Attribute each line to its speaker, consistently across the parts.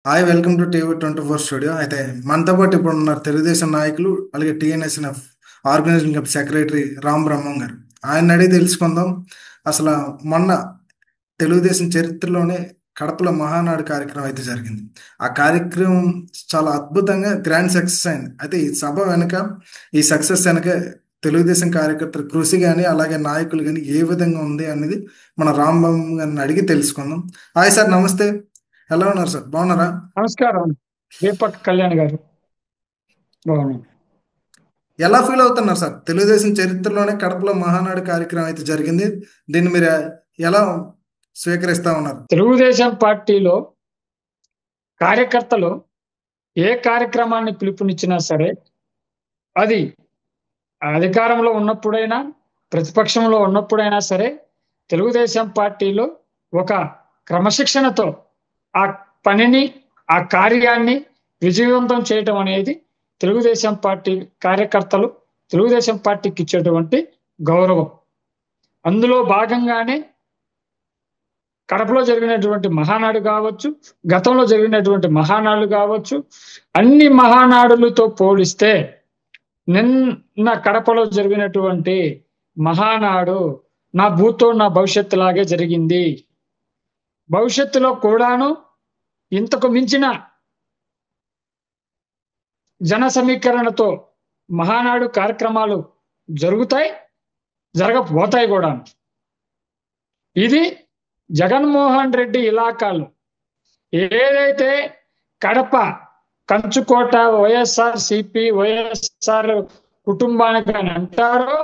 Speaker 1: Hi welcome to TV 24 studio. అయితే మనతో పాటు ఇప్పుడు ఉన్నారు తెలుగుదేశం నాయకులు, అలాగే టీఎన్ఎస్ఎఫ్ ఆర్గనైజింగ్ సెక్రటరీ రామ్ బ్రహ్మం గారు. ఆయన అడిగి తెలుసుకుందాం. అసలు మొన్న తెలుగుదేశం చరిత్రలోనే కడపలో మహానాడు కార్యక్రమం అయితే జరిగింది. ఆ కార్యక్రమం చాలా అద్భుతంగా గ్రాండ్ సక్సెస్ అయింది. అయితే ఈ సభ వెనుక, ఈ సక్సెస్ వెనుక తెలుగుదేశం కార్యకర్తల కృషి కానీ, అలాగే నాయకులు కానీ ఏ విధంగా ఉంది అనేది మన రామ్ బ్రహ్మం గారిని అడిగి తెలుసుకుందాం. హాయ్ సార్, నమస్తే. ఎలా ఉన్నారు సార్, బాగున్నారా?
Speaker 2: నమస్కారం దీపక్ కళ్యాణ్ గారు. బాగున్నాను.
Speaker 1: ఎలా ఫీల్ అవుతున్నారు సార్? తెలుగుదేశం చరిత్రలోనే కడపలో మహానాడు కార్యక్రమం అయితే జరిగింది. దీన్ని మీరు ఎలా స్వీకరిస్తా ఉన్నారు?
Speaker 2: తెలుగుదేశం పార్టీలో కార్యకర్తలు ఏ కార్యక్రమాన్ని పిలుపునిచ్చినా సరే, అది అధికారంలో ఉన్నప్పుడైనా ప్రతిపక్షంలో ఉన్నప్పుడైనా సరే, తెలుగుదేశం పార్టీలో ఒక క్రమశిక్షణతో ఆ పనిని, ఆ కార్యాన్ని విజయవంతం చేయటం అనేది తెలుగుదేశం పార్టీ కార్యకర్తలు తెలుగుదేశం పార్టీకి ఇచ్చేటువంటి గౌరవం. అందులో భాగంగానే కడపలో జరిగినటువంటి మహానాడు కావచ్చు, గతంలో జరిగినటువంటి మహానాడులు కావచ్చు, అన్ని మహానాడులతో పోలిస్తే నిన్న కడపలో జరిగినటువంటి మహానాడు నా భూతో నా భవిష్యత్తు లాగే జరిగింది. భవిష్యత్తులో కూడాను ఇంతకు మించిన జన సమీకరణతో మహానాడు కార్యక్రమాలు జరుగుతాయి, జరగపోతాయి కూడా. ఇది జగన్మోహన్ రెడ్డి ఇలాకాలో ఏదైతే కడప కంచుకోట వైఎస్ఆర్ సిపి వైఎస్ఆర్ కుటుంబానికి అని అంటారో,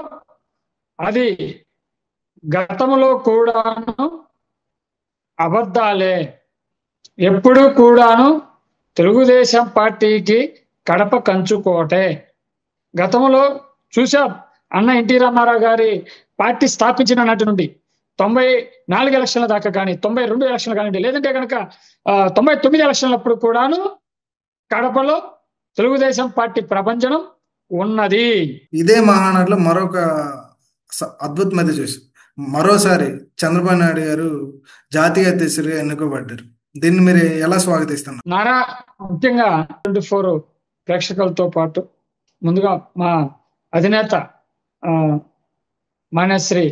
Speaker 2: అది గతంలో కూడాను అబద్ధాలే. ఎప్పుడూ కూడాను తెలుగుదేశం పార్టీకి కడప కంచుకోటే. గతంలో చూసాం, అన్న ఎన్టీ రామారావు గారి పార్టీ స్థాపించిన నాటి నుండి 94 ఎలక్షన్ల దాకా కానీ, 92 ఎలక్షన్లు కానివ్వండి, లేదంటే కనుక 99 ఎలక్షన్లప్పుడు కూడాను కడపలో తెలుగుదేశం పార్టీ ప్రభంజనం ఉన్నది.
Speaker 1: ఇదే మహానాడులో మరొక అద్భుతమైతే చూసి మరోసారి చంద్రబాబు నాయుడు గారు జాతీయ అధ్యక్షుడిగా ఎన్నుకోబడ్డారు. దీన్ని మీరు ఎలా స్వాగతిస్తున్నారు?
Speaker 2: నారా ముఖ్యంగా 24 ప్రేక్షకులతో పాటు ముందుగా మా అధినేత మాన్యశ్రీ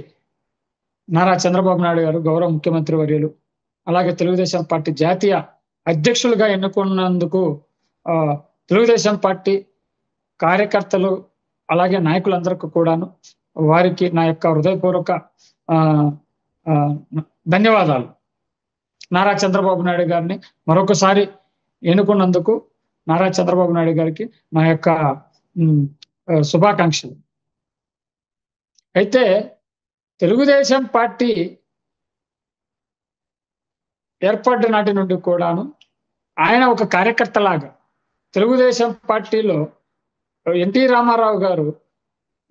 Speaker 2: నారా చంద్రబాబు నాయుడు గారు, గౌరవ ముఖ్యమంత్రి వర్యులు, అలాగే తెలుగుదేశం పార్టీ జాతీయ అధ్యక్షులుగా ఎన్నుకున్నందుకు తెలుగుదేశం పార్టీ కార్యకర్తలు అలాగే నాయకులందరికీ కూడాను వారికి నా యొక్క హృదయపూర్వక ధన్యవాదాలు. నారా చంద్రబాబు నాయుడు గారిని మరొకసారి ఎన్నుకున్నందుకు నారా చంద్రబాబు నాయుడు గారికి నా యొక్క శుభాకాంక్షలు. అయితే తెలుగుదేశం పార్టీ ఏర్పడ్డ నాటి నుండి కూడాను ఆయన ఒక కార్యకర్తలాగా తెలుగుదేశం పార్టీలో ఎన్టీ రామారావు గారు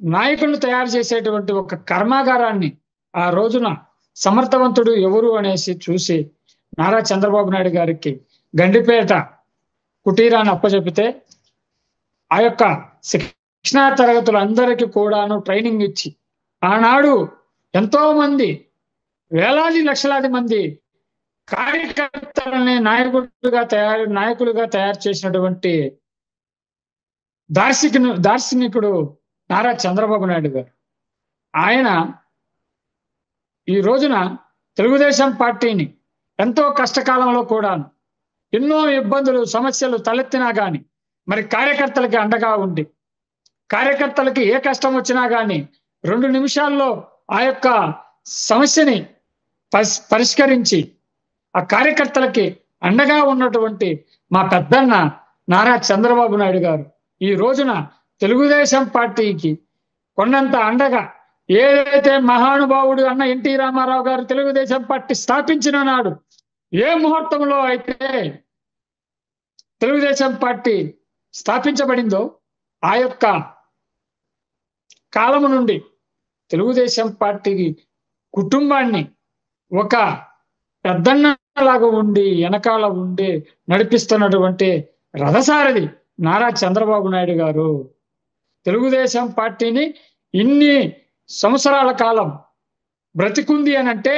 Speaker 2: నాయకులను తయారు చేసేటువంటి ఒక కర్మాగారాన్ని ఆ రోజున సమర్థవంతుడు ఎవరు అనేసి చూసి నారా చంద్రబాబు నాయుడు గారికి గండిపేట కుటీరాన్ని అప్పచెపితే, ఆ యొక్క శిక్షణా తరగతులందరికీ కూడాను ట్రైనింగ్ ఇచ్చి ఆనాడు ఎంతో మంది వేలాది లక్షలాది మంది కార్యకర్తలని నాయకులుగా తయారు చేసినటువంటి దార్శనికుడు నారా చంద్రబాబు నాయుడు గారు. ఆయన ఈ రోజున తెలుగుదేశం పార్టీని ఎంతో కష్టకాలంలో కూడాను ఎన్నో ఇబ్బందులు సమస్యలు తలెత్తినా గాని మరి కార్యకర్తలకి అండగా ఉండి, కార్యకర్తలకి ఏ కష్టం వచ్చినా గాని 2 నిమిషాల్లో ఆ యొక్క సమస్యని పరిష్కరించి ఆ కార్యకర్తలకి అండగా ఉన్నటువంటి మా పెద్దన్న నారా చంద్రబాబు నాయుడు గారు ఈ రోజున తెలుగుదేశం పార్టీకి కొన్నంత అండగా, ఏదైతే మహానుభావుడు అన్న ఎన్టీ రామారావు గారు తెలుగుదేశం పార్టీ స్థాపించిన నాడు ఏ ముహూర్తంలో అయితే తెలుగుదేశం పార్టీ స్థాపించబడిందో ఆ యొక్క కాలము నుండి తెలుగుదేశం పార్టీకి కుటుంబాన్ని ఒక పెద్దన్నలాగా ఉండి వెనకాల ఉండి నడిపిస్తున్నటువంటి రథసారథి నారా చంద్రబాబు నాయుడు గారు. తెలుగుదేశం పార్టీని ఇన్ని సంవత్సరాల కాలం బ్రతికుంది అని అంటే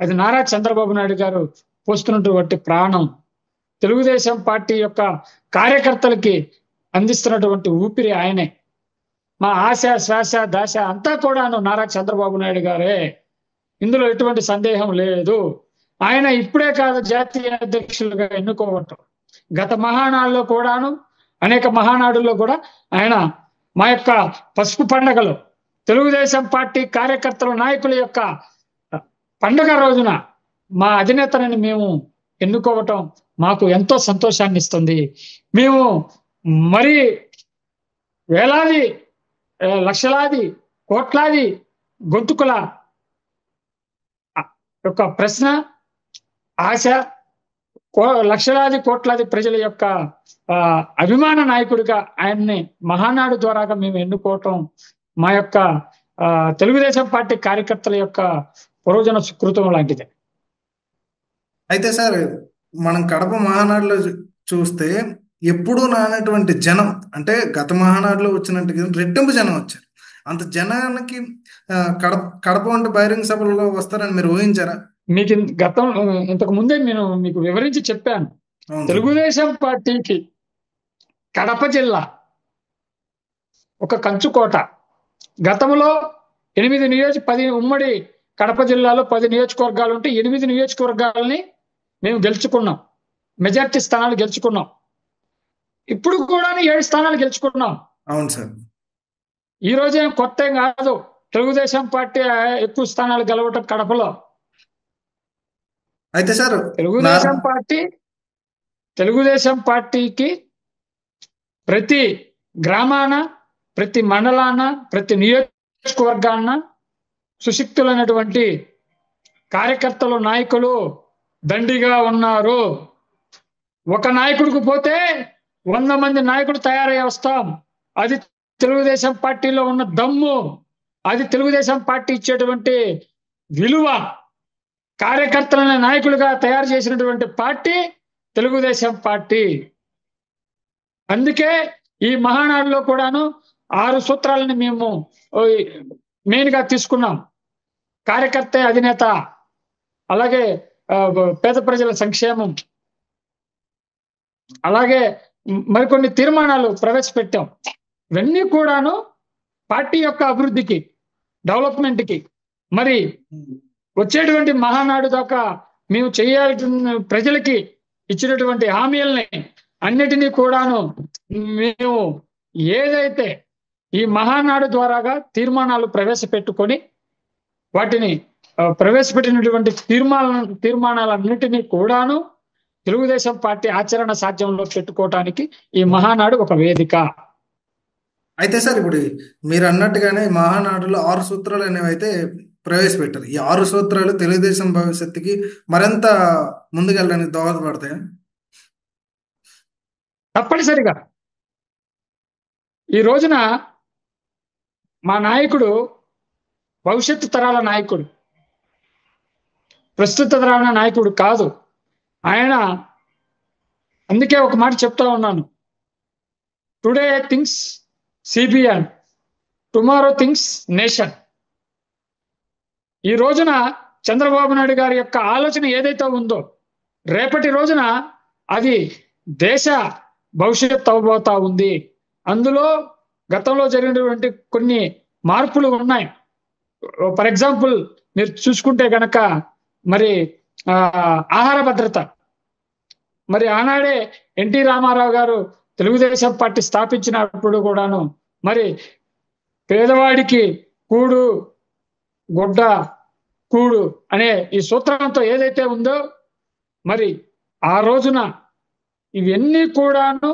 Speaker 2: అది నారా చంద్రబాబు నాయుడు గారు పోస్తున్నటువంటి ప్రాణం. తెలుగుదేశం పార్టీ యొక్క కార్యకర్తలకి అందిస్తున్నటువంటి ఊపిరి ఆయనే. మా ఆశ శ్వాస దశ అంతా కూడాను నారా చంద్రబాబు నాయుడు గారే. ఇందులో ఎటువంటి సందేహం లేదు. ఆయన ఇప్పుడే కాదు జాతీయ అధ్యక్షులుగా ఎన్నుకోవటం, గత మహానాడులో కూడాను, అనేక మహానాడుల్లో కూడా ఆయన మా యొక్క పసుపు పండగలో తెలుగుదేశం పార్టీ కార్యకర్తల నాయకుల యొక్క పండుగ రోజున మా అధినేతని మేము ఎన్నుకోవటం మాకు ఎంతో సంతోషాన్ని ఇస్తుంది. మేము మరి వేలాది, లక్షలాది, కోట్లాది గొంతుకుల యొక్క ప్రశ్న, ఆశ, లక్షలాది కోట్లాది ప్రజల యొక్క అభిమాన నాయకుడిగా ఆయన్ని మహానాడు ద్వారాగా మేము ఎన్నుకోవటం మా యొక్క తెలుగుదేశం పార్టీ కార్యకర్తల యొక్క పూర్వజన సుకృతం లాంటిది.
Speaker 1: అయితే సార్, మనం కడప మహానాడులో చూస్తే ఎప్పుడూ నానటువంటి జనం, అంటే గత మహానాడులో వచ్చినట్టు రెట్టింపు జనం వచ్చారు. అంత జనానికి కడప వంటి బహిరంగ సభలో వస్తారని మీరు ఊహించారా?
Speaker 2: మీకు ఇంతకు ముందే నేను మీకు వివరించి చెప్పాను. తెలుగుదేశం పార్టీకి కడప జిల్లా ఒక కంచుకోట. గతంలో 10 ఉమ్మడి కడప జిల్లాలో 10 నియోజకవర్గాలు ఉంటే 8 నియోజకవర్గాలని మేము గెలుచుకున్నాం, మెజార్టీ స్థానాలు గెలుచుకున్నాం. ఇప్పుడు కూడా 7 స్థానాలు గెలుచుకున్నాం.
Speaker 1: అవును సార్.
Speaker 2: ఈ రోజే కొత్త ఏం కాదు తెలుగుదేశం పార్టీ ఎక్కువ స్థానాలు గెలవటం కడపలో.
Speaker 1: అయితే సార్,
Speaker 2: తెలుగుదేశం పార్టీకి ప్రతి గ్రామాన, ప్రతి మండలాన, ప్రతి నియోజకవర్గాన సుశిక్తులైనటువంటి కార్యకర్తలు, నాయకులు దండిగా ఉన్నారు. ఒక నాయకుడికి పోతే 100 మంది నాయకుడు తయారై వస్తాం. అది తెలుగుదేశం పార్టీలో ఉన్న దమ్ము, అది తెలుగుదేశం పార్టీ ఇచ్చేటువంటి విలువ. కార్యకర్తలను నాయకులుగా తయారు చేసినటువంటి పార్టీ తెలుగుదేశం పార్టీ. అందుకే ఈ మహానాడులో కూడాను 6 సూత్రాలను మేము మెయిన్ గా తీసుకున్నాం. కార్యకర్త అధినేత, అలాగే పేద ప్రజల సంక్షేమం, అలాగే మరికొన్ని తీర్మానాలు ప్రవేశపెట్టాం. ఇవన్నీ కూడాను పార్టీ యొక్క అభివృద్ధికి, డెవలప్మెంట్కి, మరి వచ్చేటువంటి మహానాడు దాకా మేము చేయాల్సిన ప్రజలకి ఇచ్చినటువంటి హామీలని అన్నిటినీ కూడాను మేము ఏదైతే ఈ మహానాడు ద్వారాగా తీర్మానాలు ప్రవేశపెట్టుకొని వాటిని ప్రవేశపెట్టినటువంటి తీర్మానాలన్నిటినీ కూడాను తెలుగుదేశం పార్టీ ఆచరణ సాధ్యంలో పెట్టుకోవటానికి ఈ మహానాడు ఒక వేదిక.
Speaker 1: అయితే సార్, ఇప్పుడు మీరు అన్నట్టుగానే మహానాడులో 6 సూత్రాలు అనేవి అయితే ప్రవేశపెట్టారు. ఈ 6 సూత్రాలు తెలుగుదేశం భవిష్యత్తుకి మరింత ముందుకెళ్ళడానికి దోహదపడతాయి.
Speaker 2: తప్పనిసరిగా ఈ రోజున మా నాయకుడు భవిష్యత్తు తరాల నాయకుడు, ప్రస్తుత తరాల నాయకుడు కాదు ఆయన. అందుకే ఒక మాట చెప్తా ఉన్నాను, today things CBN, tomorrow things nation. ఈ రోజున చంద్రబాబు నాయుడు గారి యొక్క ఆలోచన ఏదైతే ఉందో రేపటి రోజున అది దేశ భవిష్యత్తు అవబోతా ఉంది. అందులో గతంలో జరిగినటువంటి కొన్ని మార్పులు ఉన్నాయి. ఫర్ ఎగ్జాంపుల్ మీరు చూసుకుంటే గనక మరి ఆహార భద్రత, మరి ఆనాడే ఎన్టీ రామారావు గారు తెలుగుదేశం పార్టీ స్థాపించినప్పుడు కూడాను మరి పేదవాడికి కూడు గుడ్డ కూడు అనే ఈ సూత్రంతో ఏదైతే ఉందో మరి ఆ రోజున ఇవన్నీ కూడాను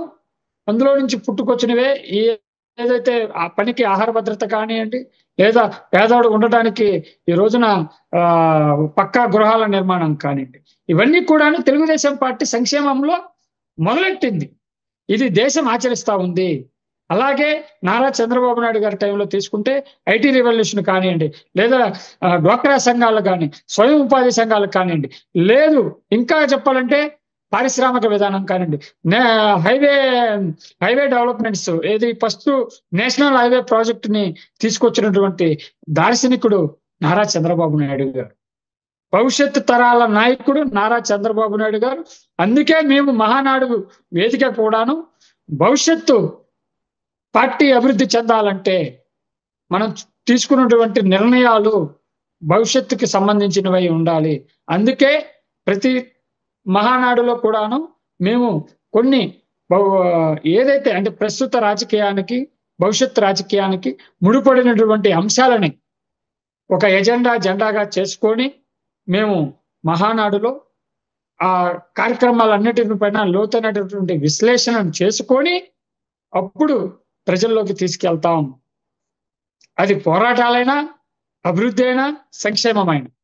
Speaker 2: అందులో నుంచి పుట్టుకొచ్చినవే. ఏదైతే ఆ పనికి ఆహార భద్రత కానివ్వండి, లేదా పేదవాడు ఉండటానికి ఈ రోజున పక్కా గృహాల నిర్మాణం కానివ్వండి, ఇవన్నీ కూడాను తెలుగుదేశం పార్టీ సంక్షేమంలో మొదలెట్టింది. ఇది దేశం ఆచరిస్తా ఉంది. అలాగే నారా చంద్రబాబు నాయుడు గారి టైంలో తీసుకుంటే ఐటీ రెవల్యూషన్ కానివ్వండి, లేదా డ్వాక్రా సంఘాలు కానీ, స్వయం ఉపాధి సంఘాలు కానివ్వండి, లేదు ఇంకా చెప్పాలంటే పారిశ్రామిక విధానం కానివ్వండి, హైవే డెవలప్మెంట్స్, ఏది ఫస్ట్ నేషనల్ హైవే ప్రాజెక్ట్ ని తీసుకొచ్చినటువంటి దార్శనికుడు నారా చంద్రబాబు నాయుడు గారు. భవిష్యత్తు తరాల నాయకుడు నారా చంద్రబాబు నాయుడు గారు. అందుకే మేము మహానాడు వేదిక కూడాను భవిష్యత్తు పార్టీ అభివృద్ధి చెందాలంటే మనం తీసుకున్నటువంటి నిర్ణయాలు భవిష్యత్తుకి సంబంధించినవై ఉండాలి. అందుకే ప్రతి మహానాడులో కూడాను మేము కొన్ని ఏదైతే అంటే ప్రస్తుత రాజకీయానికి భవిష్యత్తు రాజకీయానికి ముడిపడినటువంటి అంశాలని ఒక జెండాగా చేసుకొని మేము మహానాడులో ఆ కార్యక్రమాలన్నిటిపైన లోతైనటువంటి విశ్లేషణను చేసుకొని అప్పుడు ప్రజల్లోకి తీసుకెళ్తాం. అది పోరాటాలైనా, అభివృద్ధి అయినా, సంక్షేమమైన.